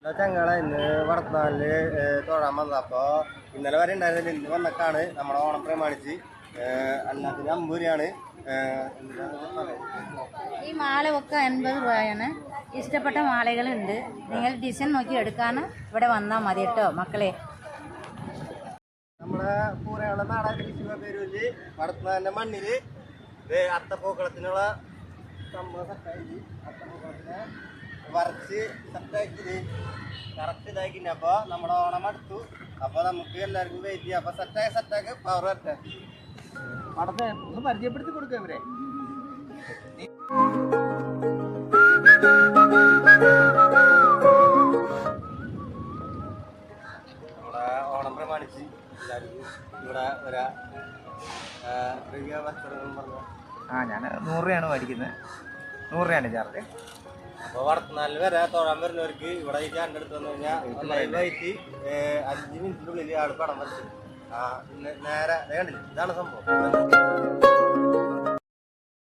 ചങ്ങളെ ഇന്ന് വടക്കുന്നാലില് തൊഴാൻ വന്നത്. അപ്പോൾ ഇന്നലെ വരെ ഉണ്ടായിരുന്നില്ല, ഇന്ന് വന്നക്കാണ് നമ്മുടെ ഓണം പ്രമാണിച്ച്. അല്ലാത്തിന് 50 രൂപയാണ്. ഈ മാലയൊക്കെ 80 രൂപയാണ്. ഇഷ്ടപ്പെട്ട മാലകളുണ്ട്. നിങ്ങൾ ഡിസൈൻ നോക്കി എടുക്കാന് ഇവിടെ വന്നാൽ മതി കേട്ടോ മക്കളെ. നമ്മുടെ പൂരയുള്ള നാടായ പേരൂര് വടക്കുന്നാലിന്റെ മണ്ണില് അത്തപ്പൂക്കളത്തിനുള്ള സംഭവം സെറ്റായി. അത്തപ്പൂക്കളത്തിനെ വരച്ച് സെറ്റാക്കി കറക്റ്റ് ഇതാക്കി. അപ്പോൾ നമ്മുടെ ഓണം അടുത്തു. അപ്പോൾ നമുക്ക് എല്ലാവർക്കും വെയിറ്റ് ചെയ്യാം. അപ്പോൾ സെറ്റാക്കി പവർ വരട്ടെ. പടത്തെ ഒന്ന് പരിചയപ്പെടുത്തി കൊടുക്കുക ഇവരെ. നമ്മുടെ ഓണം പ്രമാണിച്ച് എല്ലാവർക്കും ഇവിടെ ഒരാ പറഞ്ഞു. ഞാൻ 100 രൂപയാണ് മേടിക്കുന്നത്. 100 രൂപയാണ് ചാർജ്. അപ്പോൾ വടക്കുന്നാലിൽ വരെ തൊഴാൻ വരുന്നവർക്ക് ഇവിടെ ഈ ചാനൽ എടുത്ത് വന്നു കഴിഞ്ഞാൽ ലൈവായിട്ട് 5 മിനിറ്റിനുള്ളിൽ ആൾ പടം വരച്ചു. നേരെ കണ്ടില്ല, ഇതാണ് സംഭവം.